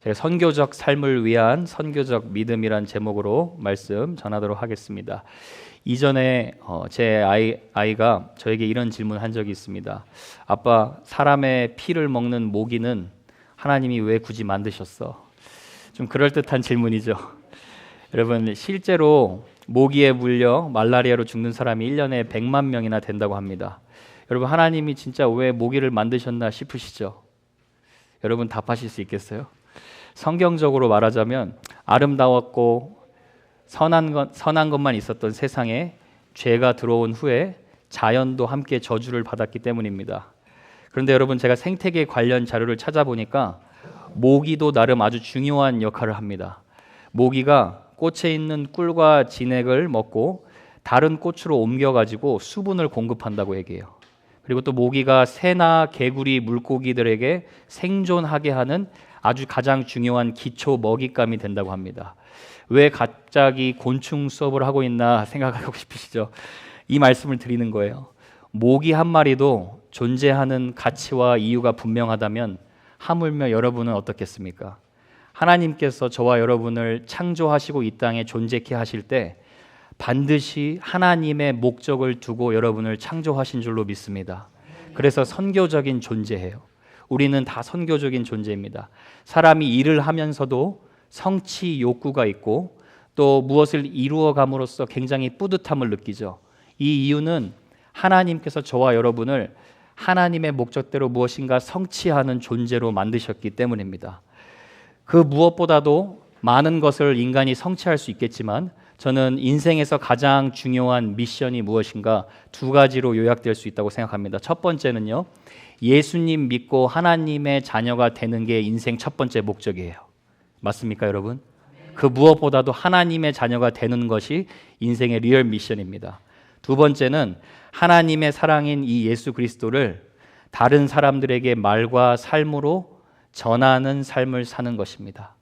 제가 선교적 삶을 위한 선교적 믿음이란 제목으로 말씀 전하도록 하겠습니다. 이전에 제 아이가 저에게 이런 질문을 한 적이 있습니다. 아빠, 사람의 피를 먹는 모기는 하나님이 왜 굳이 만드셨어? 좀 그럴듯한 질문이죠. 여러분, 실제로 모기에 물려 말라리아로 죽는 사람이 1년에 100만 명이나 된다고 합니다. 여러분, 하나님이 진짜 왜 모기를 만드셨나 싶으시죠? 여러분 답하실 수 있겠어요? 성경적으로 말하자면 아름다웠고 선한 것만 있었던 세상에 죄가 들어온 후에 자연도 함께 저주를 받았기 때문입니다. 그런데 여러분, 제가 생태계 관련 자료를 찾아보니까 모기도 나름 아주 중요한 역할을 합니다. 모기가 꽃에 있는 꿀과 진액을 먹고 다른 꽃으로 옮겨가지고 수분을 공급한다고 얘기해요. 그리고 또 모기가 새나 개구리, 물고기들에게 생존하게 하는 아주 가장 중요한 기초 먹잇감이 된다고 합니다. 왜 갑자기 곤충 수업을 하고 있나 생각하고 싶으시죠? 이 말씀을 드리는 거예요. 모기 한 마리도 존재하는 가치와 이유가 분명하다면 하물며 여러분은 어떻겠습니까? 하나님께서 저와 여러분을 창조하시고 이 땅에 존재케 하실 때 반드시 하나님의 목적을 두고 여러분을 창조하신 줄로 믿습니다. 그래서 선교적인 존재예요. 우리는 다 선교적인 존재입니다. 사람이 일을 하면서도 성취 욕구가 있고 또 무엇을 이루어감으로써 굉장히 뿌듯함을 느끼죠. 이 이유는 하나님께서 저와 여러분을 하나님의 목적대로 무엇인가 성취하는 존재로 만드셨기 때문입니다. 그 무엇보다도 많은 것을 인간이 성취할 수 있겠지만 저는 인생에서 가장 중요한 미션이 무엇인가 두 가지로 요약될 수 있다고 생각합니다. 첫 번째는요, 예수님 믿고 하나님의 자녀가 되는 게 인생 첫 번째 목적이에요. 맞습니까, 여러분? 그 무엇보다도 하나님의 자녀가 되는 것이 인생의 리얼 미션입니다. 두 번째는 하나님의 사랑인 이 예수 그리스도를 다른 사람들에게 말과 삶으로 전하는 삶을 사는 것입니다.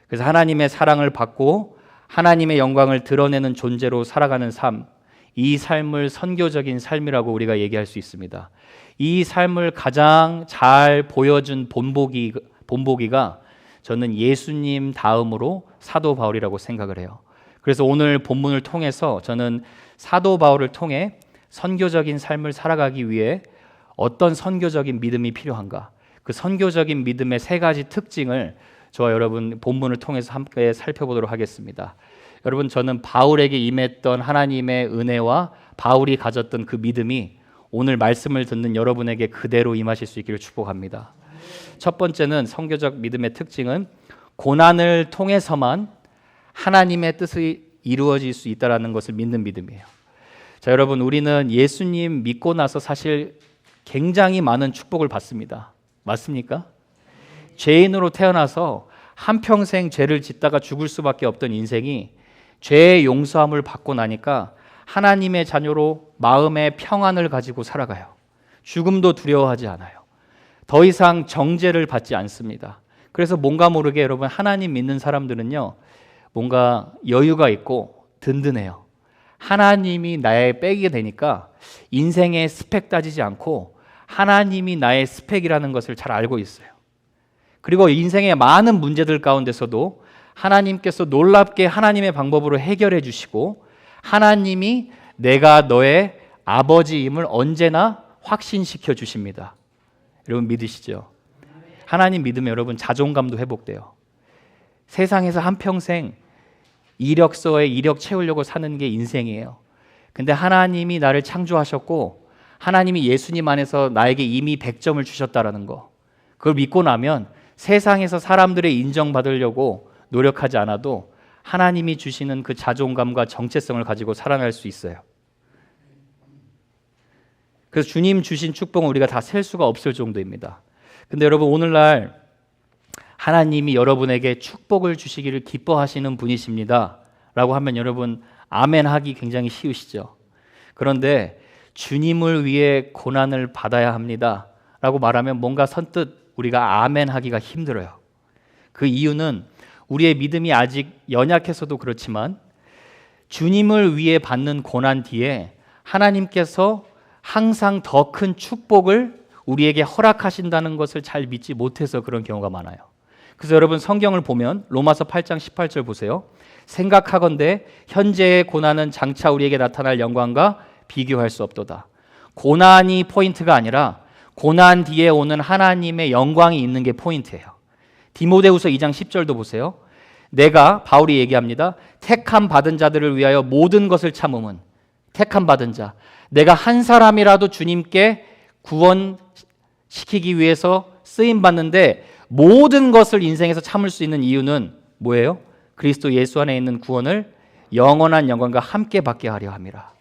그래서 하나님의 사랑을 받고 하나님의 영광을 드러내는 존재로 살아가는 삶, 이 삶을 선교적인 삶이라고 우리가 얘기할 수 있습니다. 이 삶을 가장 잘 보여준 본보기가 저는 예수님 다음으로 사도 바울이라고 생각을 해요. 그래서 오늘 본문을 통해서 저는 사도 바울을 통해 선교적인 삶을 살아가기 위해 어떤 선교적인 믿음이 필요한가, 그 선교적인 믿음의 세 가지 특징을 저와 여러분 본문을 통해서 함께 살펴보도록 하겠습니다. 여러분, 저는 바울에게 임했던 하나님의 은혜와 바울이 가졌던 그 믿음이 오늘 말씀을 듣는 여러분에게 그대로 임하실 수 있기를 축복합니다. 첫 번째는 선교적 믿음의 특징은 고난을 통해서만 하나님의 뜻이 이루어질 수 있다는 것을 믿는 믿음이에요. 자, 여러분, 우리는 예수님 믿고 나서 사실 굉장히 많은 축복을 받습니다. 맞습니까? 죄인으로 태어나서 한평생 죄를 짓다가 죽을 수밖에 없던 인생이 죄의 용서함을 받고 나니까 하나님의 자녀로 마음의 평안을 가지고 살아가요. 죽음도 두려워하지 않아요. 더 이상 정죄를 받지 않습니다. 그래서 뭔가 모르게 여러분, 하나님 믿는 사람들은요, 뭔가 여유가 있고 든든해요. 하나님이 나의 백이 되니까 인생의 스펙 따지지 않고 하나님이 나의 스펙이라는 것을 잘 알고 있어요. 그리고 인생의 많은 문제들 가운데서도 하나님께서 놀랍게 하나님의 방법으로 해결해 주시고 하나님이 내가 너의 아버지임을 언제나 확신시켜 주십니다. 여러분 믿으시죠? 하나님 믿으면 여러분 자존감도 회복돼요. 세상에서 한평생 이력서에 이력 채우려고 사는 게 인생이에요. 근데 하나님이 나를 창조하셨고 하나님이 예수님 안에서 나에게 이미 100점을 주셨다라는 거, 그걸 믿고 나면 세상에서 사람들의 인정받으려고 노력하지 않아도 하나님이 주시는 그 자존감과 정체성을 가지고 살아날 수 있어요. 그래서 주님 주신 축복은 우리가 다 셀 수가 없을 정도입니다. 근데 여러분, 오늘날 하나님이 여러분에게 축복을 주시기를 기뻐하시는 분이십니다 라고 하면 여러분 아멘 하기 굉장히 쉬우시죠. 그런데 주님을 위해 고난을 받아야 합니다 라고 말하면 뭔가 선뜻 우리가 아멘 하기가 힘들어요. 그 이유는 우리의 믿음이 아직 연약해서도 그렇지만 주님을 위해 받는 고난 뒤에 하나님께서 항상 더 큰 축복을 우리에게 허락하신다는 것을 잘 믿지 못해서 그런 경우가 많아요. 그래서 여러분 성경을 보면 로마서 8장 18절 보세요. 생각하건대 현재의 고난은 장차 우리에게 나타날 영광과 비교할 수 없도다. 고난이 포인트가 아니라 고난 뒤에 오는 하나님의 영광이 있는 게 포인트예요. 디모데후서 2장 10절도 보세요. 내가, 바울이 얘기합니다. 택함 받은 자들을 위하여 모든 것을 참음은, 택함 받은 자, 내가 한 사람이라도 주님께 구원시키기 위해서 쓰임 받는데 모든 것을 인생에서 참을 수 있는 이유는 뭐예요? 그리스도 예수 안에 있는 구원을 영원한 영광과 함께 받게 하려 함이라.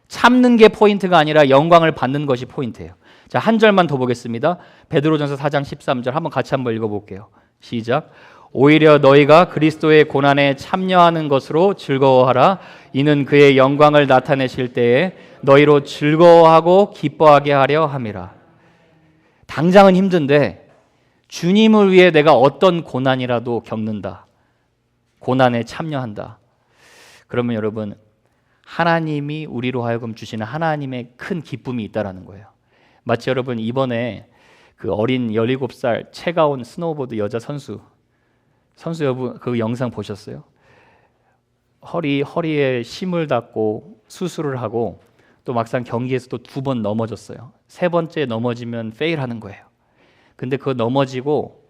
참는 게 포인트가 아니라 영광을 받는 것이 포인트예요. 자, 한 절만 더 보겠습니다. 베드로전서 4장 13절 한번 같이 한번 읽어볼게요. 시작. 오히려 너희가 그리스도의 고난에 참여하는 것으로 즐거워하라. 이는 그의 영광을 나타내실 때에 너희로 즐거워하고 기뻐하게 하려 함이라. 당장은 힘든데 주님을 위해 내가 어떤 고난이라도 겪는다. 고난에 참여한다. 그러면 여러분, 하나님이 우리로 하여금 주시는 하나님의 큰 기쁨이 있다라는 거예요. 마치 여러분 이번에 그 어린 17살 채가온 스노우보드 여자 선수 여러분 그 영상 보셨어요? 허리에 심을 닫고 수술을 하고 또 막상 경기에서 또 2번 넘어졌어요. 3번째 넘어지면 페일하는 거예요. 근데 그거 넘어지고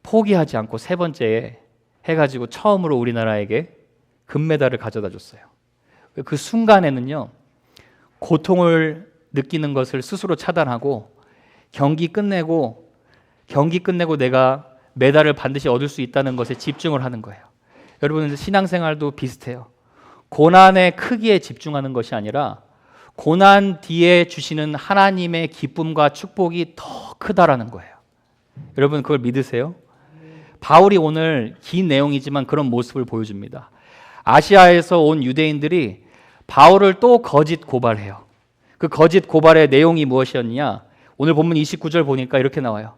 포기하지 않고 3번째에 해가지고 처음으로 우리나라에게 금메달을 가져다 줬어요. 그 순간에는요, 고통을 느끼는 것을 스스로 차단하고 경기 끝내고 내가 메달을 반드시 얻을 수 있다는 것에 집중을 하는 거예요. 여러분, 신앙생활도 비슷해요. 고난의 크기에 집중하는 것이 아니라 고난 뒤에 주시는 하나님의 기쁨과 축복이 더 크다라는 거예요. 여러분, 그걸 믿으세요? 바울이 오늘 긴 내용이지만 그런 모습을 보여줍니다. 아시아에서 온 유대인들이 바울을 또 거짓 고발해요. 그 거짓 고발의 내용이 무엇이었냐? 오늘 본문 29절 보니까 이렇게 나와요.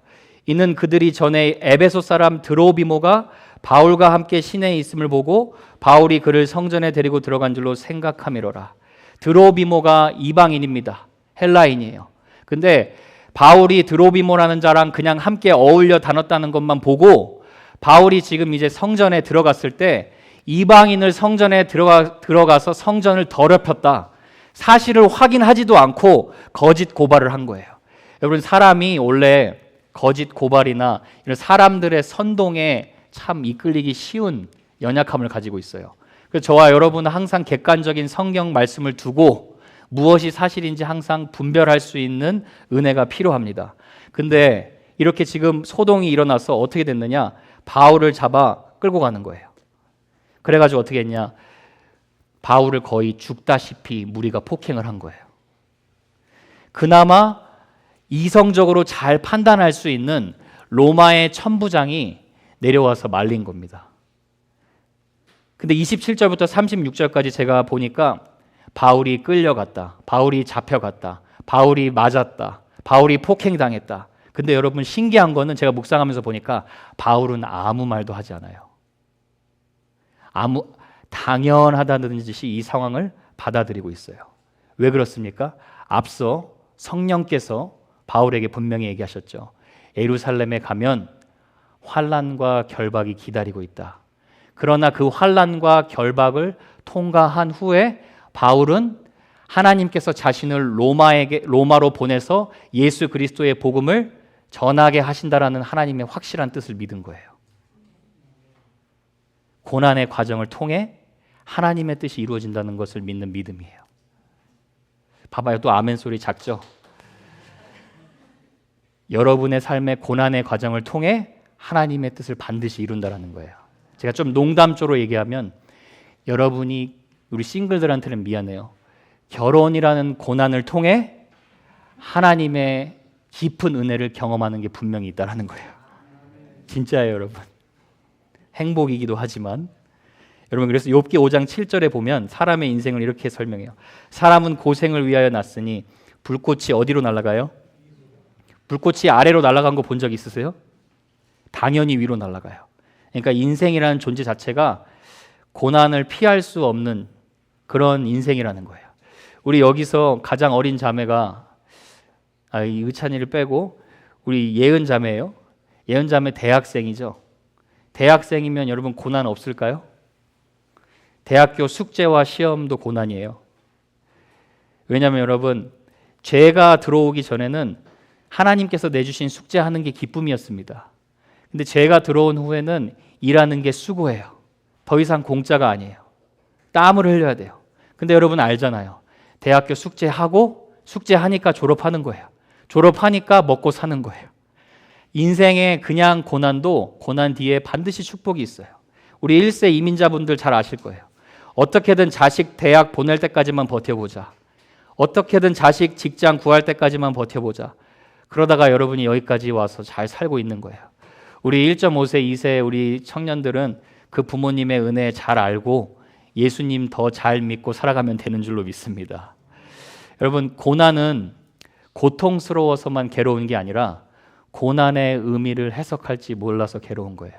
이는 그들이 전에 에베소 사람 드로비모가 바울과 함께 시내에 있음을 보고 바울이 그를 성전에 데리고 들어간 줄로 생각함이로라. 드로비모가 이방인입니다. 헬라인이에요. 근데 바울이 드로비모라는 자랑 그냥 함께 어울려 다녔다는 것만 보고 바울이 지금 이제 성전에 들어갔을 때 이방인을 성전에 들어가서 성전을 더럽혔다. 사실을 확인하지도 않고 거짓 고발을 한 거예요. 여러분, 사람이 원래 거짓 고발이나 이런 사람들의 선동에 참 이끌리기 쉬운 연약함을 가지고 있어요. 그래서 저와 여러분은 항상 객관적인 성경 말씀을 두고 무엇이 사실인지 항상 분별할 수 있는 은혜가 필요합니다. 근데 이렇게 지금 소동이 일어나서 어떻게 됐느냐? 바울을 잡아 끌고 가는 거예요. 그래가지고 어떻게 했냐? 바울을 거의 죽다시피 무리가 폭행을 한 거예요. 그나마 이성적으로 잘 판단할 수 있는 로마의 천부장이 내려와서 말린 겁니다. 근데 27절부터 36절까지 제가 보니까 바울이 끌려갔다, 바울이 잡혀갔다, 바울이 맞았다, 바울이 폭행당했다. 근데 여러분, 신기한 거는 제가 묵상하면서 보니까 바울은 아무 말도 하지 않아요. 당연하다는 듯이 이 상황을 받아들이고 있어요. 왜 그렇습니까? 앞서 성령께서 바울에게 분명히 얘기하셨죠. 예루살렘에 가면 환난과 결박이 기다리고 있다. 그러나 그 환난과 결박을 통과한 후에 바울은 하나님께서 자신을 로마로 보내서 예수 그리스도의 복음을 전하게 하신다라는 하나님의 확실한 뜻을 믿은 거예요. 고난의 과정을 통해 하나님의 뜻이 이루어진다는 것을 믿는 믿음이에요. 봐봐요, 또 아멘 소리 작죠? 여러분의 삶의 고난의 과정을 통해 하나님의 뜻을 반드시 이룬다라는 거예요. 제가 좀 농담조로 얘기하면 여러분이, 우리 싱글들한테는 미안해요. 결혼이라는 고난을 통해 하나님의 깊은 은혜를 경험하는 게 분명히 있다라는 거예요. 진짜예요, 여러분. 행복이기도 하지만 여러분, 그래서 욥기 5장 7절에 보면 사람의 인생을 이렇게 설명해요. 사람은 고생을 위하여 났으니 불꽃이 어디로 날아가요? 불꽃이 아래로 날아간 거 본 적 있으세요? 당연히 위로 날아가요. 그러니까 인생이라는 존재 자체가 고난을 피할 수 없는 그런 인생이라는 거예요. 우리 여기서 가장 어린 자매가 이 의찬이를 빼고 우리 예은 자매예요. 예언자면 대학생이죠. 대학생이면 여러분 고난 없을까요? 대학교 숙제와 시험도 고난이에요. 왜냐하면 여러분 죄가 들어오기 전에는 하나님께서 내주신 숙제하는 게 기쁨이었습니다. 근데 죄가 들어온 후에는 일하는 게 수고예요. 더 이상 공짜가 아니에요. 땀을 흘려야 돼요. 근데 여러분 알잖아요. 대학교 숙제하니까 졸업하는 거예요. 졸업하니까 먹고 사는 거예요. 인생의 그냥 고난도 고난 뒤에 반드시 축복이 있어요. 우리 1세 이민자분들 잘 아실 거예요. 어떻게든 자식 대학 보낼 때까지만 버텨보자. 어떻게든 자식 직장 구할 때까지만 버텨보자. 그러다가 여러분이 여기까지 와서 잘 살고 있는 거예요. 우리 1.5세, 2세 우리 청년들은 그 부모님의 은혜 잘 알고 예수님 더 잘 믿고 살아가면 되는 줄로 믿습니다. 여러분 고난은 고통스러워서만 괴로운 게 아니라 고난의 의미를 해석할지 몰라서 괴로운 거예요.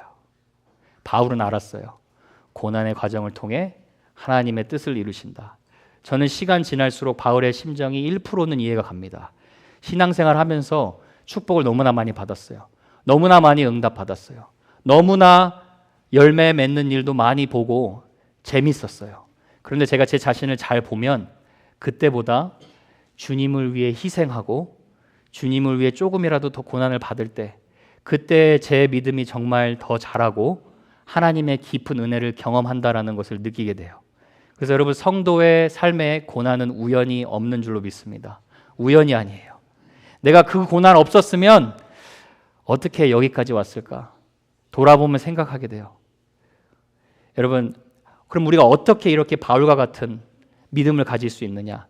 바울은 알았어요. 고난의 과정을 통해 하나님의 뜻을 이루신다. 저는 시간 지날수록 바울의 심정이 1%는 이해가 갑니다. 신앙생활 하면서 축복을 너무나 많이 받았어요. 너무나 많이 응답받았어요. 너무나 열매 맺는 일도 많이 보고 재밌었어요. 그런데 제가 제 자신을 잘 보면 그때보다 주님을 위해 희생하고 주님을 위해 조금이라도 더 고난을 받을 때 그때 제 믿음이 정말 더 자라고 하나님의 깊은 은혜를 경험한다라는 것을 느끼게 돼요. 그래서 여러분 성도의 삶에 고난은 우연이 없는 줄로 믿습니다. 우연이 아니에요. 내가 그 고난 없었으면 어떻게 여기까지 왔을까? 돌아보면 생각하게 돼요. 여러분 그럼 우리가 어떻게 이렇게 바울과 같은 믿음을 가질 수 있느냐?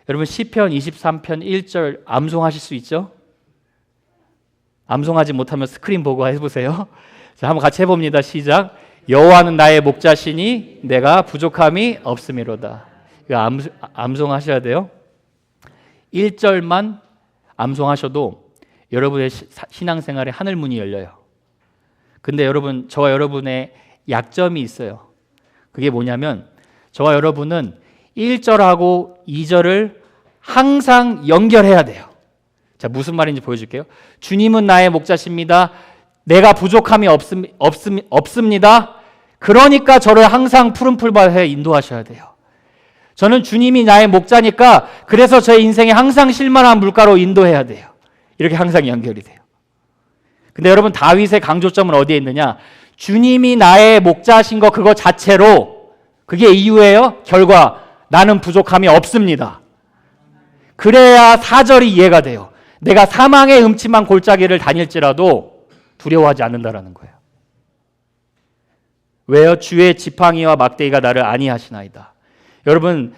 여러분 시편 23편 1절 암송하실 수 있죠? 암송하지 못하면 스크린 보고 해보세요. 자, 한번 같이 해봅니다. 시작. 여호와는 나의 목자시니 내가 부족함이 없음이로다. 이거 암송하셔야 돼요. 1절만 암송하셔도 여러분의 신앙생활에 하늘 문이 열려요. 근데 여러분 저와 여러분의 약점이 있어요. 그게 뭐냐면 저와 여러분은 1절하고 2절을 항상 연결해야 돼요. 자, 무슨 말인지 보여줄게요. 주님은 나의 목자십니다. 내가 부족함이 없습니다. 그러니까 저를 항상 푸른 풀밭에 인도하셔야 돼요. 저는 주님이 나의 목자니까 그래서 제 인생에 항상 쉴만한 물가로 인도해야 돼요. 이렇게 항상 연결이 돼요. 근데 여러분 다윗의 강조점은 어디에 있느냐? 주님이 나의 목자신 거 그거 자체로 그게 이유예요? 결과 나는 부족함이 없습니다. 그래야 4절이 이해가 돼요. 내가 사망의 음침한 골짜기를 다닐지라도 두려워하지 않는다라는 거예요. 왜요? 주의 지팡이와 막대기가 나를 안위하시나이다. 여러분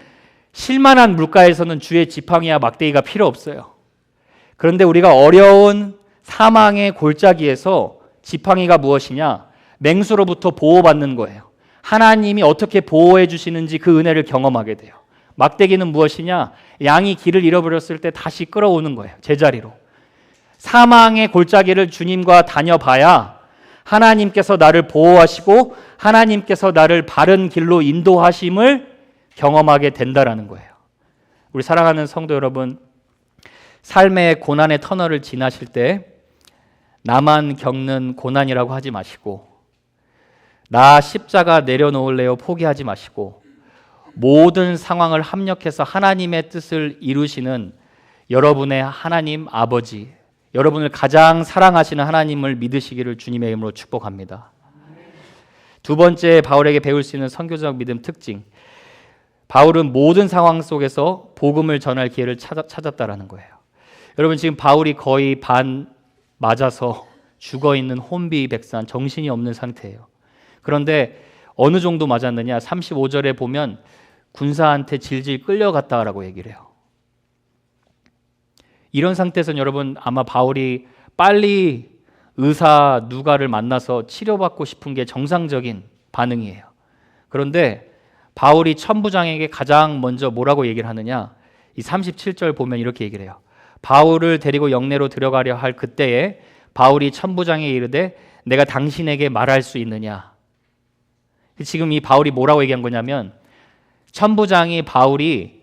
쉴만한 물가에서는 주의 지팡이와 막대기가 필요 없어요. 그런데 우리가 어려운 사망의 골짜기에서 지팡이가 무엇이냐? 맹수로부터 보호받는 거예요. 하나님이 어떻게 보호해 주시는지 그 은혜를 경험하게 돼요. 막대기는 무엇이냐? 양이 길을 잃어버렸을 때 다시 끌어오는 거예요. 제자리로. 사망의 골짜기를 주님과 다녀봐야 하나님께서 나를 보호하시고 하나님께서 나를 바른 길로 인도하심을 경험하게 된다라는 거예요. 우리 사랑하는 성도 여러분, 삶의 고난의 터널을 지나실 때 나만 겪는 고난이라고 하지 마시고 나 십자가 내려놓을래요 포기하지 마시고 모든 상황을 합력해서 하나님의 뜻을 이루시는 여러분의 하나님 아버지, 여러분을 가장 사랑하시는 하나님을 믿으시기를 주님의 이름으로 축복합니다. 두 번째 바울에게 배울 수 있는 선교적 믿음 특징, 바울은 모든 상황 속에서 복음을 전할 기회를 찾았다라는 거예요. 여러분 지금 바울이 거의 반 맞아서 죽어있는 혼비백산 정신이 없는 상태예요. 그런데 어느 정도 맞았느냐? 35절에 보면 군사한테 질질 끌려갔다라고 얘기를 해요. 이런 상태에서는 여러분 아마 바울이 빨리 의사 누가를 만나서 치료받고 싶은 게 정상적인 반응이에요. 그런데 바울이 천부장에게 가장 먼저 뭐라고 얘기를 하느냐? 이 37절 보면 이렇게 얘기를 해요. 바울을 데리고 영내로 들어가려 할 그때에 바울이 천부장에게 이르되 내가 당신에게 말할 수 있느냐? 지금 이 바울이 뭐라고 얘기한 거냐면 천부장이 바울이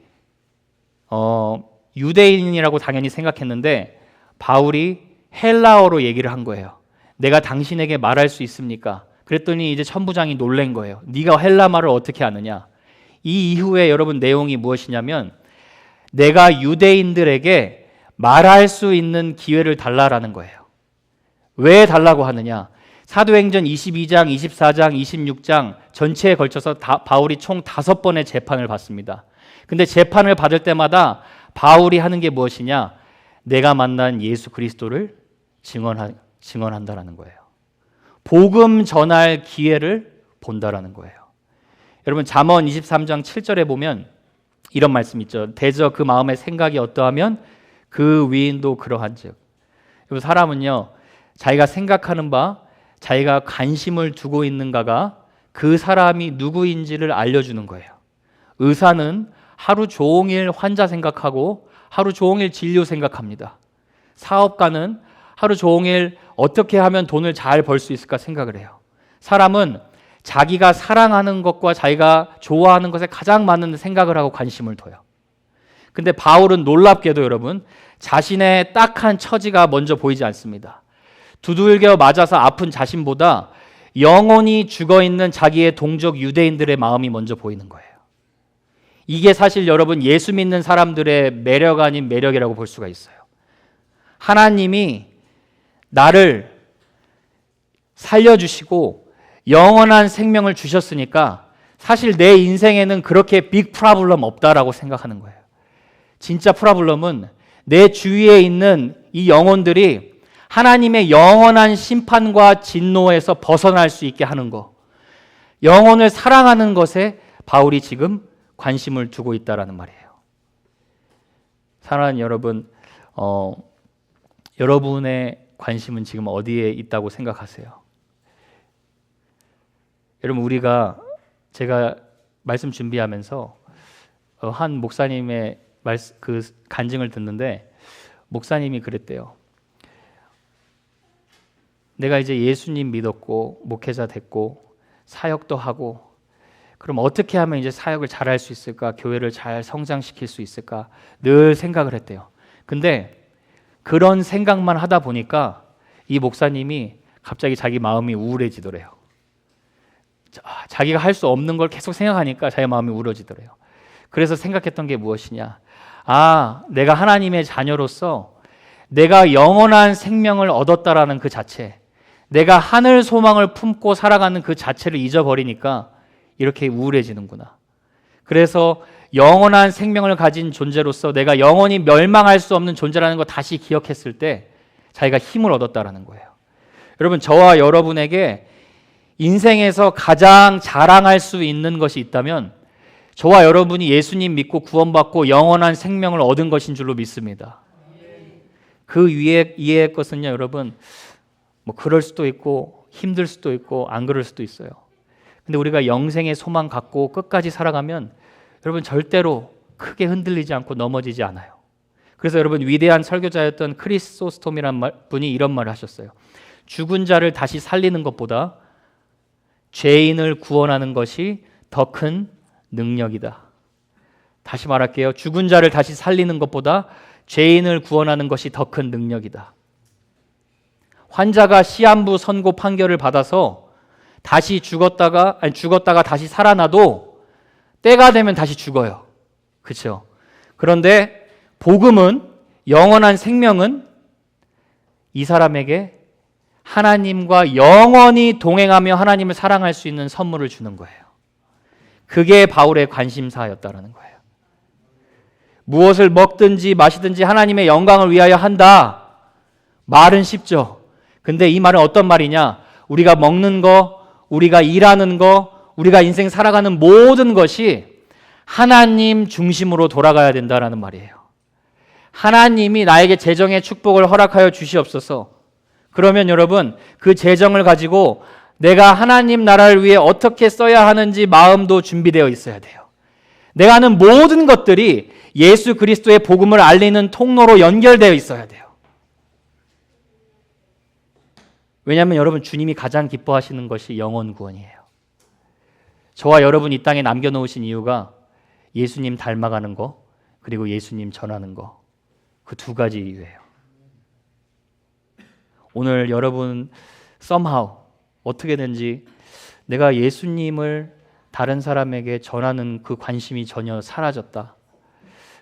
유대인이라고 당연히 생각했는데 바울이 헬라어로 얘기를 한 거예요. 내가 당신에게 말할 수 있습니까? 그랬더니 이제 천부장이 놀란 거예요. 네가 헬라말을 어떻게 아느냐? 이 이후에 여러분 내용이 무엇이냐면 내가 유대인들에게 말할 수 있는 기회를 달라라는 거예요. 왜 달라고 하느냐? 사도행전 22장, 24장, 26장 전체에 걸쳐서 바울이 총 5번의 재판을 받습니다. 근데 재판을 받을 때마다 바울이 하는 게 무엇이냐? 내가 만난 예수 그리스도를 증언한다라는 거예요. 복음 전할 기회를 본다라는 거예요. 여러분 잠언 23장 7절에 보면 이런 말씀 있죠. 대저 그 마음의 생각이 어떠하면 그 위인도 그러한즉. 사람은요, 자기가 생각하는 바, 자기가 관심을 두고 있는가가 그 사람이 누구인지를 알려주는 거예요. 의사는 하루 종일 환자 생각하고 하루 종일 진료 생각합니다. 사업가는 하루 종일 어떻게 하면 돈을 잘 벌 수 있을까 생각을 해요. 사람은 자기가 사랑하는 것과 자기가 좋아하는 것에 가장 맞는 생각을 하고 관심을 둬요. 근데 바울은 놀랍게도 여러분 자신의 딱한 처지가 먼저 보이지 않습니다. 두들겨 맞아서 아픈 자신보다 영원히 죽어있는 자기의 동족 유대인들의 마음이 먼저 보이는 거예요. 이게 사실 여러분 예수 믿는 사람들의 매력 아닌 매력이라고 볼 수가 있어요. 하나님이 나를 살려주시고 영원한 생명을 주셨으니까 사실 내 인생에는 그렇게 빅 프라블럼 없다라고 생각하는 거예요. 진짜 프라블럼은 내 주위에 있는 이 영혼들이 하나님의 영원한 심판과 진노에서 벗어날 수 있게 하는 것, 영혼을 사랑하는 것에 바울이 지금 관심을 두고 있다라는 말이에요. 사랑하는 여러분, 여러분의 관심은 지금 어디에 있다고 생각하세요? 여러분 제가 말씀 준비하면서 한 목사님의 그 간증을 듣는데 목사님이 그랬대요. 내가 이제 예수님 믿었고 목회자 됐고 사역도 하고 그럼 어떻게 하면 이제 사역을 잘할 수 있을까? 교회를 잘 성장시킬 수 있을까? 늘 생각을 했대요. 근데 그런 생각만 하다 보니까 이 목사님이 갑자기 자기 마음이 우울해지더래요. 자기가 할 수 없는 걸 계속 생각하니까 자기 마음이 우울해지더래요. 그래서 생각했던 게 무엇이냐? 내가 하나님의 자녀로서 내가 영원한 생명을 얻었다라는 그 자체, 내가 하늘 소망을 품고 살아가는 그 자체를 잊어버리니까 이렇게 우울해지는구나. 그래서 영원한 생명을 가진 존재로서 내가 영원히 멸망할 수 없는 존재라는 걸 다시 기억했을 때 자기가 힘을 얻었다라는 거예요. 여러분 저와 여러분에게 인생에서 가장 자랑할 수 있는 것이 있다면 저와 여러분이 예수님 믿고 구원받고 영원한 생명을 얻은 것인 줄로 믿습니다. 그 이해의 것은요 여러분 그럴 수도 있고 힘들 수도 있고 안 그럴 수도 있어요. 근데 우리가 영생의 소망 갖고 끝까지 살아가면 여러분 절대로 크게 흔들리지 않고 넘어지지 않아요. 그래서 여러분 위대한 설교자였던 크리소스톰이라는 분이 이런 말을 하셨어요. 죽은 자를 다시 살리는 것보다 죄인을 구원하는 것이 더 큰 능력이다. 다시 말할게요. 죽은 자를 다시 살리는 것보다 죄인을 구원하는 것이 더 큰 능력이다. 환자가 시한부 선고 판결을 받아서 다시 죽었다가 다시 살아나도 때가 되면 다시 죽어요. 그렇죠? 그런데 복음은 영원한 생명은 이 사람에게 하나님과 영원히 동행하며 하나님을 사랑할 수 있는 선물을 주는 거예요. 그게 바울의 관심사였다라는 거예요. 무엇을 먹든지 마시든지 하나님의 영광을 위하여 한다. 말은 쉽죠. 근데 이 말은 어떤 말이냐? 우리가 먹는 거, 우리가 일하는 거, 우리가 인생 살아가는 모든 것이 하나님 중심으로 돌아가야 된다라는 말이에요. 하나님이 나에게 재정의 축복을 허락하여 주시옵소서. 그러면 여러분 그 재정을 가지고 내가 하나님 나라를 위해 어떻게 써야 하는지 마음도 준비되어 있어야 돼요. 내가 하는 모든 것들이 예수 그리스도의 복음을 알리는 통로로 연결되어 있어야 돼요. 왜냐하면 여러분 주님이 가장 기뻐하시는 것이 영혼 구원이에요. 저와 여러분 이 땅에 남겨놓으신 이유가 예수님 닮아가는 거 그리고 예수님 전하는 거 그 두 가지 이유예요. 오늘 여러분 somehow 어떻게든지 내가 예수님을 다른 사람에게 전하는 그 관심이 전혀 사라졌다.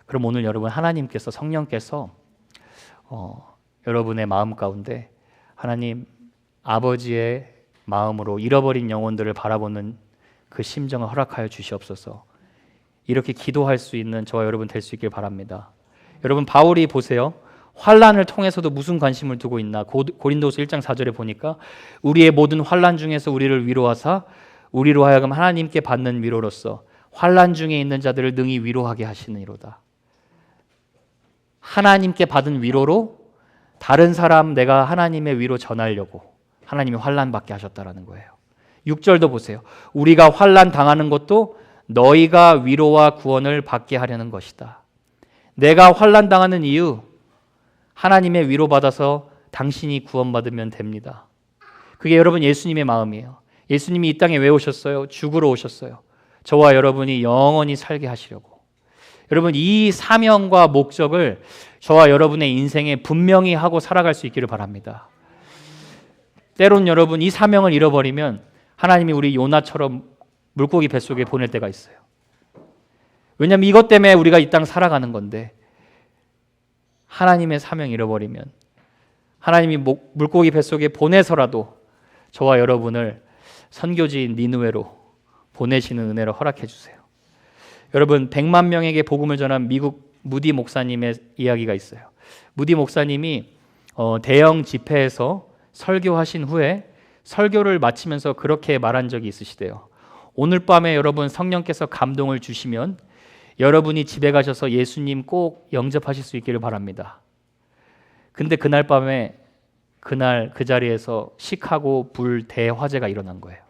그럼 오늘 여러분 하나님께서 성령께서 여러분의 마음 가운데 하나님 아버지의 마음으로 잃어버린 영혼들을 바라보는 그 심정을 허락하여 주시옵소서. 이렇게 기도할 수 있는 저와 여러분 될 수 있길 바랍니다. 여러분 바울이 보세요. 환난을 통해서도 무슨 관심을 두고 있나? 고린도서 1장 4절에 보니까 우리의 모든 환난 중에서 우리를 위로하사 우리로 하여금 하나님께 받는 위로로서 환난 중에 있는 자들을 능히 위로하게 하시느니로다. 하나님께 받은 위로로 다른 사람 내가 하나님의 위로 전하려고 하나님이 환난 받게 하셨다라는 거예요. 6절도 보세요. 우리가 환난 당하는 것도 너희가 위로와 구원을 받게 하려는 것이다. 내가 환난 당하는 이유 하나님의 위로 받아서 당신이 구원받으면 됩니다. 그게 여러분 예수님의 마음이에요. 예수님이 이 땅에 왜 오셨어요? 죽으러 오셨어요. 저와 여러분이 영원히 살게 하시려고. 여러분 이 사명과 목적을 저와 여러분의 인생에 분명히 하고 살아갈 수 있기를 바랍니다. 때론 여러분 이 사명을 잃어버리면 하나님이 우리 요나처럼 물고기 뱃속에 보낼 때가 있어요. 왜냐하면 이것 때문에 우리가 이 땅 살아가는 건데 하나님의 사명 잃어버리면 하나님이 물고기 뱃속에 보내서라도 저와 여러분을 선교지인 니느웨로 보내시는 은혜를 허락해 주세요. 여러분 100만 명에게 복음을 전한 미국 무디 목사님의 이야기가 있어요. 무디 목사님이 대형 집회에서 설교하신 후에 설교를 마치면서 그렇게 말한 적이 있으시대요. 오늘 밤에 여러분 성령께서 감동을 주시면 여러분이 집에 가셔서 예수님 꼭 영접하실 수 있기를 바랍니다. 근데 그날 밤에 그 자리에서 시카고 불 대화재가 일어난 거예요.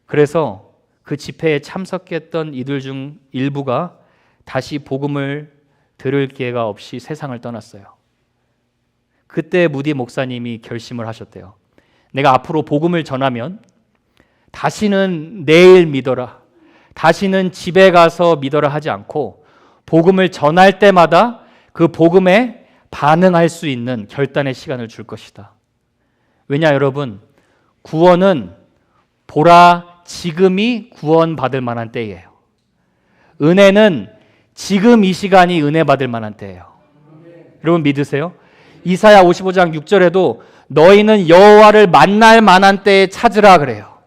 그래서 그 집회에 참석했던 이들 중 일부가 다시 복음을 들을 기회가 없이 세상을 떠났어요. 그때 무디 목사님이 결심을 하셨대요. 내가 앞으로 복음을 전하면 다시는 내일 믿어라, 다시는 집에 가서 믿어라 하지 않고 복음을 전할 때마다 그 복음에 반응할 수 있는 결단의 시간을 줄 것이다. 왜냐 여러분, 구원은 보라 지금이 구원받을 만한 때예요. 은혜는 지금 이 시간이 은혜 받을 만한 때예요. 여러분 믿으세요? 이사야 55장 6절에도 너희는 여호와를 만날 만한 때에 찾으라 그래요.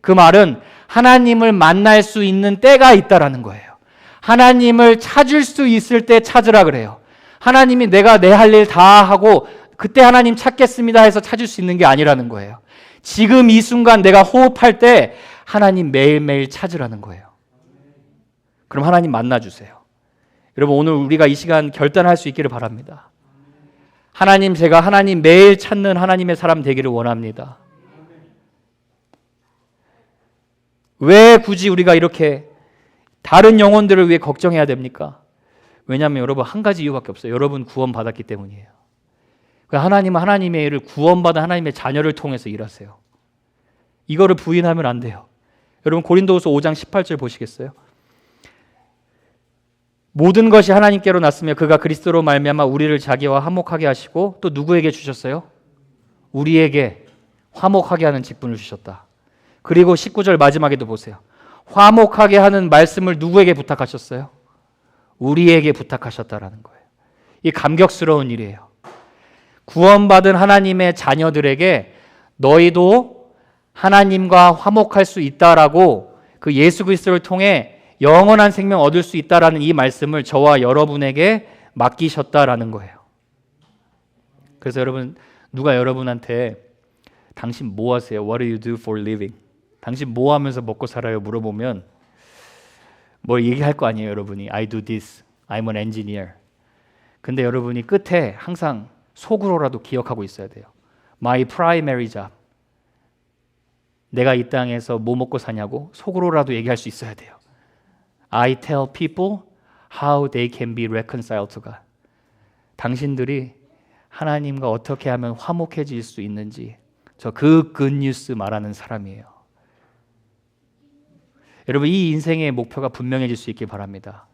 그 말은 하나님을 만날 수 있는 때가 있다라는 거예요. 하나님을 찾을 수 있을 때 찾으라 그래요. 하나님이 내가 내 할 일 다 하고 그때 하나님 찾겠습니다 해서 찾을 수 있는 게 아니라는 거예요. 지금 이 순간 내가 호흡할 때 하나님 매일매일 찾으라는 거예요. 그럼 하나님 만나주세요. 여러분 오늘 우리가 이 시간 결단할 수 있기를 바랍니다. 하나님, 제가 하나님 매일 찾는 하나님의 사람 되기를 원합니다. 왜 굳이 우리가 이렇게 다른 영혼들을 위해 걱정해야 됩니까? 왜냐하면 여러분 한 가지 이유밖에 없어요. 여러분 구원받았기 때문이에요. 하나님은 하나님의 일을 구원받은 하나님의 자녀를 통해서 일하세요. 이거를 부인하면 안 돼요. 여러분 고린도후서 5장 18절 보시겠어요? 모든 것이 하나님께로 났으며 그가 그리스도로 말미암아 우리를 자기와 화목하게 하시고 또 누구에게 주셨어요? 우리에게 화목하게 하는 직분을 주셨다. 그리고 19절 마지막에도 보세요. 화목하게 하는 말씀을 누구에게 부탁하셨어요? 우리에게 부탁하셨다라는 거예요. 이 감격스러운 일이에요. 구원받은 하나님의 자녀들에게 너희도 하나님과 화목할 수 있다라고 그 예수 그리스도를 통해 영원한 생명 얻을 수 있다라는 이 말씀을 저와 여러분에게 맡기셨다라는 거예요. 그래서 여러분 누가 여러분한테 당신 뭐 하세요? What do you do for living? 당신 뭐 하면서 먹고 살아요? 물어보면 뭘 얘기할 거 아니에요, 여러분이. I do this. I'm an engineer. 근데 여러분이 끝에 항상 속으로라도 기억하고 있어야 돼요. My primary job. 내가 이 땅에서 뭐 먹고 사냐고 속으로라도 얘기할 수 있어야 돼요. I tell people how they can be reconciled to God. 당신들이 하나님과 어떻게 하면 화목해질 수 있는지 저 그 굿뉴스 말하는 사람이에요. 여러분 이 인생의 목표가 분명해질 수 있길 바랍니다.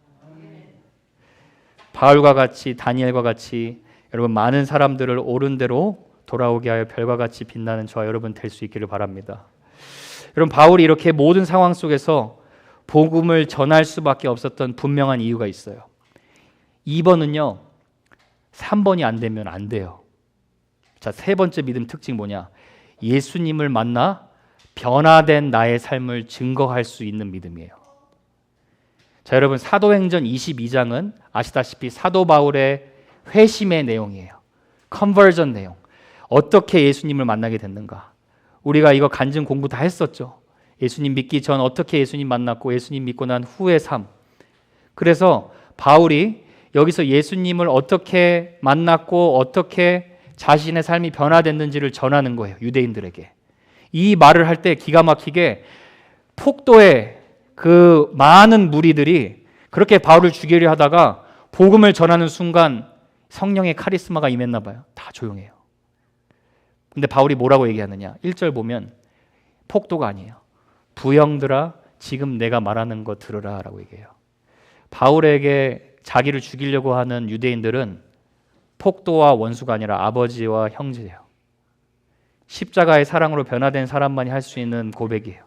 바울과 같이 다니엘과 같이 여러분 많은 사람들을 옳은 대로 돌아오게 하여 별과 같이 빛나는 저와 여러분 될 수 있기를 바랍니다. 여러분, 바울이 이렇게 모든 상황 속에서 복음을 전할 수밖에 없었던 분명한 이유가 있어요. 2번은요, 3번이 안 되면 안 돼요. 자, 세 번째 믿음 특징 뭐냐? 예수님을 만나 변화된 나의 삶을 증거할 수 있는 믿음이에요. 자, 여러분, 사도행전 22장은 아시다시피 사도 바울의 회심의 내용이에요. 컨버전 내용. 어떻게 예수님을 만나게 됐는가? 우리가 이거 간증 공부 다 했었죠. 예수님 믿기 전 어떻게 예수님 만났고 예수님 믿고 난 후의 삶. 그래서 바울이 여기서 예수님을 어떻게 만났고 어떻게 자신의 삶이 변화됐는지를 전하는 거예요. 유대인들에게. 이 말을 할 때 기가 막히게 폭도의 그 많은 무리들이 그렇게 바울을 죽이려 하다가 복음을 전하는 순간 성령의 카리스마가 임했나 봐요. 다 조용해요. 근데 바울이 뭐라고 얘기하느냐? 1절 보면 폭도가 아니에요. 부형들아, 지금 내가 말하는 거 들으라 라고 얘기해요. 바울에게 자기를 죽이려고 하는 유대인들은 폭도와 원수가 아니라 아버지와 형제예요. 십자가의 사랑으로 변화된 사람만이 할 수 있는 고백이에요.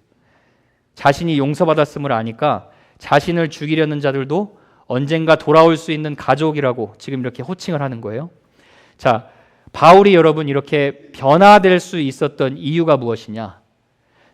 자신이 용서받았음을 아니까 자신을 죽이려는 자들도 언젠가 돌아올 수 있는 가족이라고 지금 이렇게 호칭을 하는 거예요. 자, 바울이 여러분 이렇게 변화될 수 있었던 이유가 무엇이냐?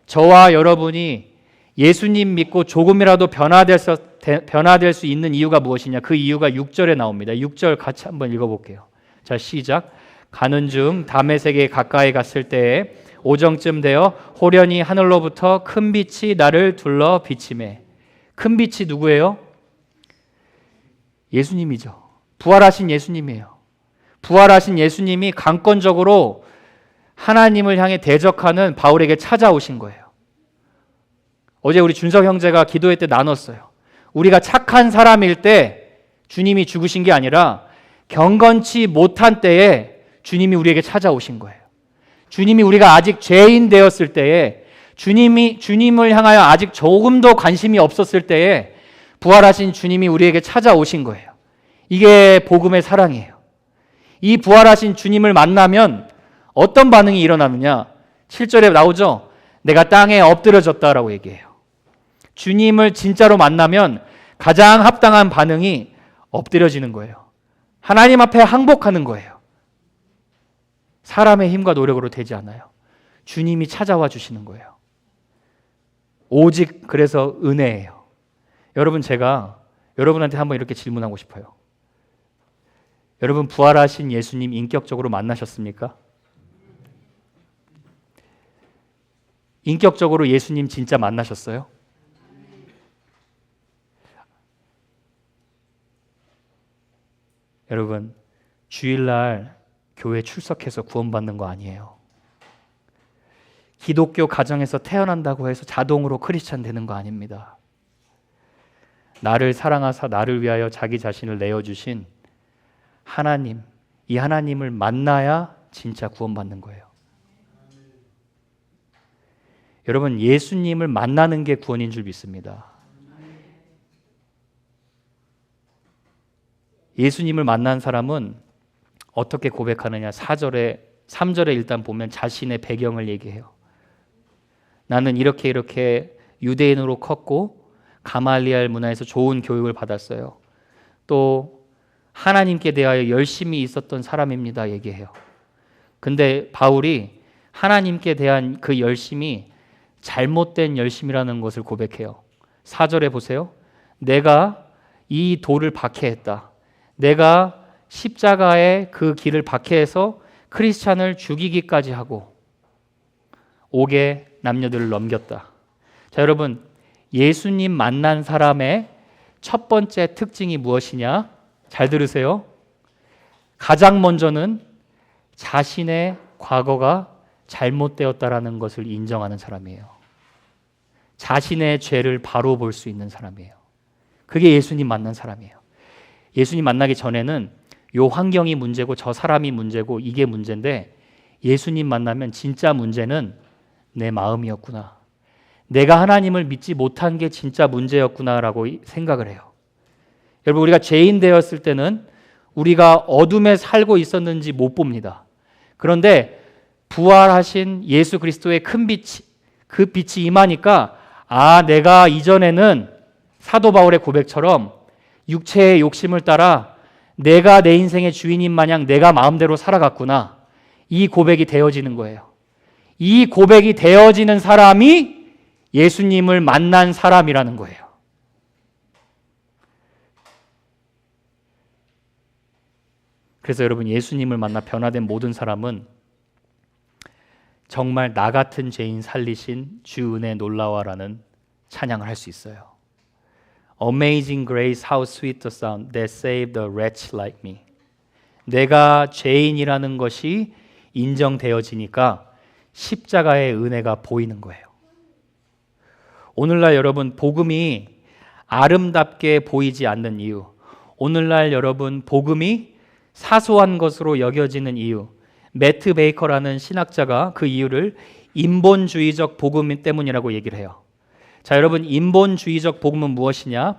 저와 여러분이 예수님 믿고 조금이라도 변화될 수 있는 이유가 무엇이냐? 그 이유가 6절에 나옵니다. 6절 같이 한번 읽어볼게요. 자, 시작. 가는 중 다메섹에 가까이 갔을 때에 오정쯤 되어 호련히 하늘로부터 큰 빛이 나를 둘러 비치매. 큰 빛이 누구예요? 예수님이죠. 부활하신 예수님이에요. 부활하신 예수님이 강권적으로 하나님을 향해 대적하는 바울에게 찾아오신 거예요. 어제 우리 준석 형제가 기도회 때 나눴어요. 우리가 착한 사람일 때 주님이 죽으신 게 아니라 경건치 못한 때에 주님이 우리에게 찾아오신 거예요. 주님이 우리가 아직 죄인 되었을 때에 주님을 향하여 아직 조금도 관심이 없었을 때에 부활하신 주님이 우리에게 찾아오신 거예요. 이게 복음의 사랑이에요. 이 부활하신 주님을 만나면 어떤 반응이 일어나느냐? 7절에 나오죠. 내가 땅에 엎드려졌다라고 얘기해요. 주님을 진짜로 만나면 가장 합당한 반응이 엎드려지는 거예요. 하나님 앞에 항복하는 거예요. 사람의 힘과 노력으로 되지 않아요. 주님이 찾아와 주시는 거예요. 오직 그래서 은혜예요. 여러분, 제가 여러분한테 한번 이렇게 질문하고 싶어요. 여러분, 부활하신 예수님 인격적으로 만나셨습니까? 인격적으로 예수님 진짜 만나셨어요? 여러분, 주일날 교회 출석해서 구원받는 거 아니에요. 기독교 가정에서 태어난다고 해서 자동으로 크리스찬 되는 거 아닙니다. 나를 사랑하사 나를 위하여 자기 자신을 내어주신 하나님, 이 하나님을 만나야 진짜 구원받는 거예요. 여러분, 예수님을 만나는 게 구원인 줄 믿습니다. 예수님을 만난 사람은 어떻게 고백하느냐? 3절에 일단 보면 자신의 배경을 얘기해요. 나는 이렇게 유대인으로 컸고 가말리엘 문화에서 좋은 교육을 받았어요. 또 하나님께 대하여 열심히 있었던 사람입니다 얘기해요. 근데 바울이 하나님께 대한 그 열심이 잘못된 열심이라는 것을 고백해요. 4절에 보세요. 내가 이 돌을 박해했다. 내가 십자가의 그 길을 박해해서 크리스찬을 죽이기까지 하고 옥에 남녀들을 넘겼다. 자, 여러분, 예수님 만난 사람의 첫 번째 특징이 무엇이냐? 잘 들으세요. 가장 먼저는 자신의 과거가 잘못되었다라는 것을 인정하는 사람이에요. 자신의 죄를 바로 볼 수 있는 사람이에요. 그게 예수님 만난 사람이에요. 예수님 만나기 전에는 요 환경이 문제고 저 사람이 문제고 이게 문제인데 예수님 만나면 진짜 문제는 내 마음이었구나. 내가 하나님을 믿지 못한 게 진짜 문제였구나라고 생각을 해요. 여러분, 우리가 죄인 되었을 때는 우리가 어둠에 살고 있었는지 못 봅니다. 그런데 부활하신 예수 그리스도의 큰 빛이, 그 빛이 임하니까 내가 이전에는 사도 바울의 고백처럼 육체의 욕심을 따라 내가 내 인생의 주인인 마냥 내가 마음대로 살아갔구나. 이 고백이 되어지는 거예요. 이 고백이 되어지는 사람이 예수님을 만난 사람이라는 거예요. 그래서 여러분, 예수님을 만나 변화된 모든 사람은 정말 나 같은 죄인 살리신 주 은혜 놀라워라는 찬양을 할 수 있어요. Amazing grace, how sweet the sound that saved a wretch like me. 내가 죄인이라는 것이 인정되어지니까 십자가의 은혜가 보이는 거예요. 오늘날 여러분, 복음이 아름답게 보이지 않는 이유, 오늘날 여러분, 복음이 사소한 것으로 여겨지는 이유, 매트 베이커라는 신학자가 그 이유를 인본주의적 복음 때문이라고 얘기를 해요. 자, 여러분, 인본주의적 복음은 무엇이냐?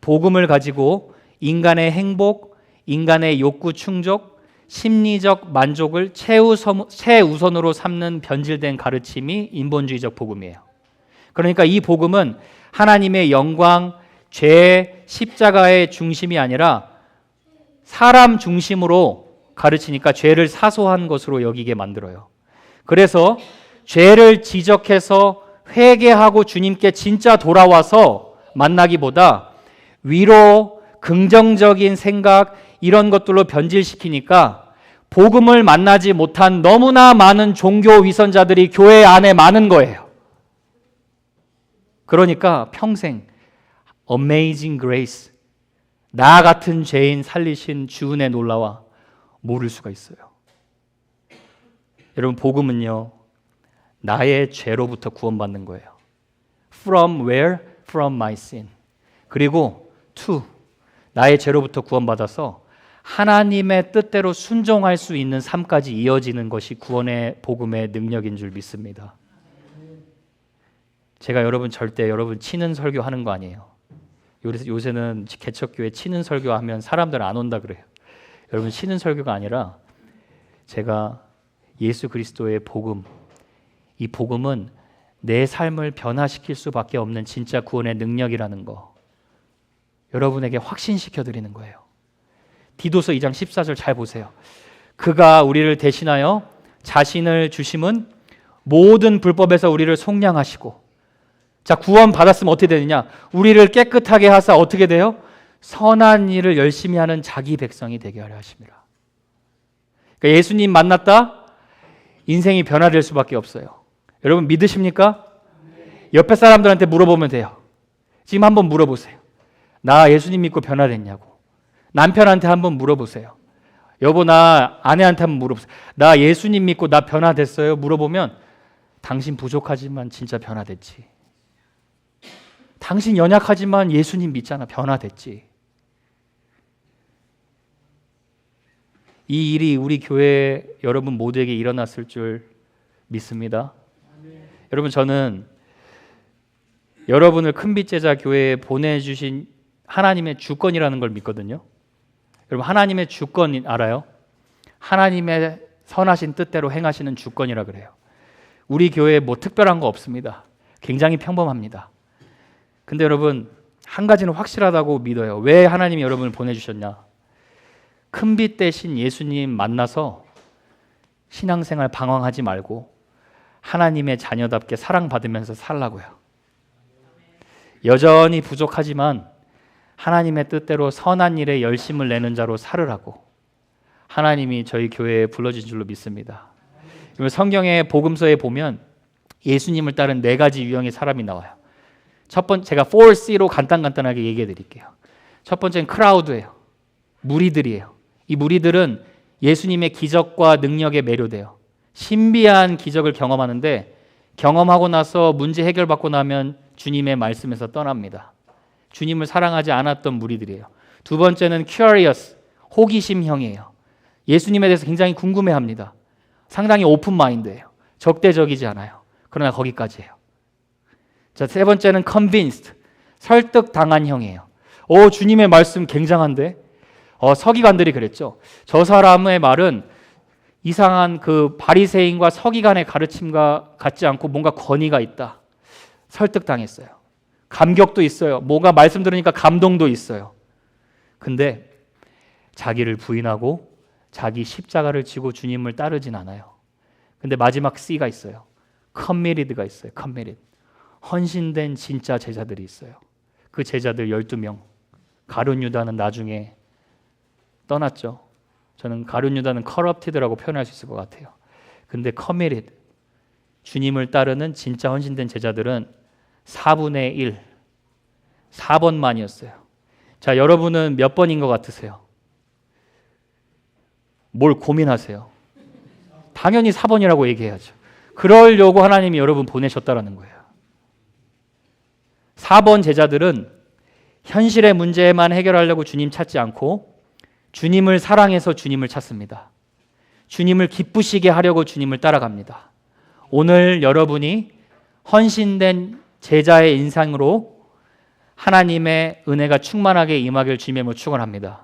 복음을 가지고 인간의 행복, 인간의 욕구 충족, 심리적 만족을 최우선으로 삼는 변질된 가르침이 인본주의적 복음이에요. 그러니까 이 복음은 하나님의 영광, 죄, 십자가의 중심이 아니라 사람 중심으로 가르치니까 죄를 사소한 것으로 여기게 만들어요. 그래서 죄를 지적해서 회개하고 주님께 진짜 돌아와서 만나기보다 위로, 긍정적인 생각 이런 것들로 변질시키니까 복음을 만나지 못한 너무나 많은 종교 위선자들이 교회 안에 많은 거예요. 그러니까 평생 Amazing Grace, 나 같은 죄인 살리신 주 은혜 놀라와 모를 수가 있어요. 여러분, 복음은요, 나의 죄로부터 구원받는 거예요. From where? From my sin. 그리고 to, 나의 죄로부터 구원받아서 하나님의 뜻대로 순종할 수 있는 삶까지 이어지는 것이 구원의 복음의 능력인 줄 믿습니다. 제가 여러분 절대 여러분 치는 설교하는 거 아니에요. 요새는 개척교회 치는 설교하면 사람들 안 온다 그래요. 여러분, 치는 설교가 아니라 제가 예수 그리스도의 복음, 이 복음은 내 삶을 변화시킬 수밖에 없는 진짜 구원의 능력이라는 거 여러분에게 확신시켜 드리는 거예요. 디도서 2장 14절 잘 보세요. 그가 우리를 대신하여 자신을 주심은 모든 불법에서 우리를 속량하시고, 자, 구원 받았으면 어떻게 되느냐? 우리를 깨끗하게 하사 어떻게 돼요? 선한 일을 열심히 하는 자기 백성이 되게 하려 하십니다. 그러니까 예수님 만났다? 인생이 변화될 수밖에 없어요. 여러분 믿으십니까? 옆에 사람들한테 물어보면 돼요. 지금 한번 물어보세요. 나 예수님 믿고 변화됐냐고. 남편한테 한번 물어보세요. 여보, 나 아내한테 한번 물어보세요. 나 예수님 믿고 나 변화됐어요? 물어보면 당신 부족하지만 진짜 변화됐지. 당신 연약하지만 예수님 믿잖아. 변화됐지. 이 일이 우리 교회 여러분 모두에게 일어났을 줄 믿습니다. 여러분, 저는 여러분을 큰빛제자 교회에 보내주신 하나님의 주권이라는 걸 믿거든요. 여러분, 하나님의 주권 알아요? 하나님의 선하신 뜻대로 행하시는 주권이라 그래요. 우리 교회에 뭐 특별한 거 없습니다. 굉장히 평범합니다. 근데 여러분, 한 가지는 확실하다고 믿어요. 왜 하나님이 여러분을 보내주셨냐? 큰빛 대신 예수님 만나서 신앙생활 방황하지 말고 하나님의 자녀답게 사랑받으면서 살라고요. 여전히 부족하지만 하나님의 뜻대로 선한 일에 열심을 내는 자로 살으라고 하나님이 저희 교회에 불러주신 줄로 믿습니다. 성경의 복음서에 보면 예수님을 따른 4가지 유형의 사람이 나와요. 첫 번째, 제가 4C로 간단하게 얘기해 드릴게요. 첫 번째는 크라우드예요. 무리들이에요. 이 무리들은 예수님의 기적과 능력에 매료돼요. 신비한 기적을 경험하는데 경험하고 나서 문제 해결받고 나면 주님의 말씀에서 떠납니다. 주님을 사랑하지 않았던 무리들이에요. 두 번째는 curious, 호기심형이에요. 예수님에 대해서 굉장히 궁금해합니다. 상당히 오픈 마인드예요. 적대적이지 않아요. 그러나 거기까지예요. 자, 세 번째는 convinced, 설득당한 형이에요. 주님의 말씀 굉장한데? 서기관들이 그랬죠. 저 사람의 말은 이상한 그 바리새인과 서기관의 가르침과 같지 않고 뭔가 권위가 있다. 설득당했어요. 감격도 있어요. 뭐가 말씀 들으니까 감동도 있어요. 근데 자기를 부인하고 자기 십자가를 지고 주님을 따르진 않아요. 근데 마지막 C가 있어요. committed가 있어요. committed. 헌신된 진짜 제자들이 있어요. 그 제자들 12명. 가룟 유다는 나중에 떠났죠. 저는 가룟 유다는 corrupted라고 표현할 수 있을 것 같아요. 근데 committed, 주님을 따르는 진짜 헌신된 제자들은 4분의 1, 4번만이었어요. 자, 여러분은 몇 번인 것 같으세요? 뭘 고민하세요? 당연히 4번이라고 얘기해야죠. 그러려고 하나님이 여러분 보내셨다라는 거예요. 4번 제자들은 현실의 문제만 해결하려고 주님 찾지 않고 주님을 사랑해서 주님을 찾습니다. 주님을 기쁘시게 하려고 주님을 따라갑니다. 오늘 여러분이 헌신된 제자의 인상으로 하나님의 은혜가 충만하게 임하길 주님의 축원합니다.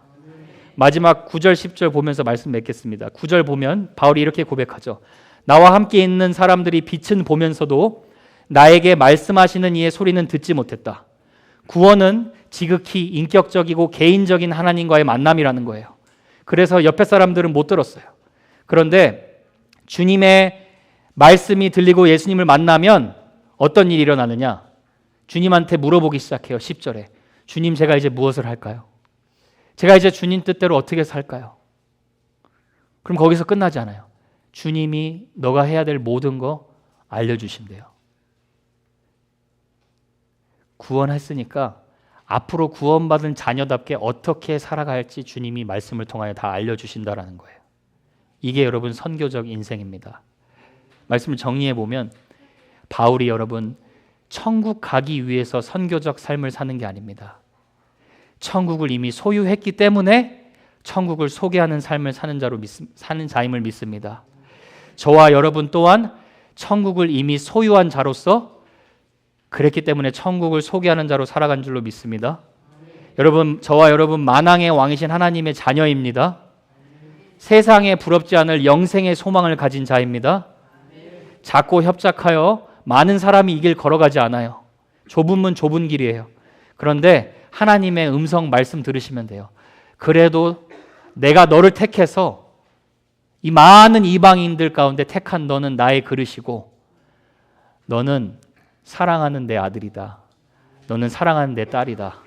마지막 9절 10절 보면서 말씀 맺겠습니다. 9절 보면 바울이 이렇게 고백하죠. 나와 함께 있는 사람들이 빛은 보면서도 나에게 말씀하시는 이의 소리는 듣지 못했다. 구원은 지극히 인격적이고 개인적인 하나님과의 만남이라는 거예요. 그래서 옆에 사람들은 못 들었어요. 그런데 주님의 말씀이 들리고 예수님을 만나면 어떤 일이 일어나느냐? 주님한테 물어보기 시작해요. 10절에. 주님, 제가 이제 무엇을 할까요? 제가 이제 주님 뜻대로 어떻게 살까요? 그럼 거기서 끝나지 않아요. 주님이 너가 해야 될 모든 거 알려주신대요. 구원했으니까 앞으로 구원받은 자녀답게 어떻게 살아가야 할지 주님이 말씀을 통하여 다 알려주신다라는 거예요. 이게 여러분 선교적 인생입니다. 말씀을 정리해 보면 바울이 여러분 천국 가기 위해서 선교적 삶을 사는 게 아닙니다. 천국을 이미 소유했기 때문에 천국을 소개하는 삶을 사는 자임을 믿습니다. 저와 여러분 또한 천국을 이미 소유한 자로서 그랬기 때문에 천국을 소개하는 자로 살아간 줄로 믿습니다. 여러분, 저와 여러분 만왕의 왕이신 하나님의 자녀입니다. 세상에 부럽지 않을 영생의 소망을 가진 자입니다. 작고 협착하여 많은 사람이 이 길 걸어가지 않아요. 좁은 문 좁은 길이에요. 그런데 하나님의 음성 말씀 들으시면 돼요. 그래도 내가 너를 택해서 이 많은 이방인들 가운데 택한 너는 나의 그릇이고 너는 사랑하는 내 아들이다. 너는 사랑하는 내 딸이다.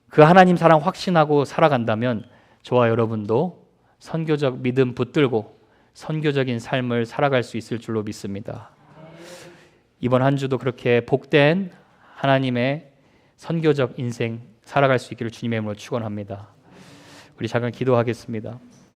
그 하나님 사랑 확신하고 살아간다면 저와 여러분도 선교적 믿음 붙들고 선교적인 삶을 살아갈 수 있을 줄로 믿습니다. 이번 한 주도 그렇게 복된 하나님의 선교적 인생 살아갈 수 있기를 주님의 이름으로 축원합니다. 우리 잠깐 기도하겠습니다.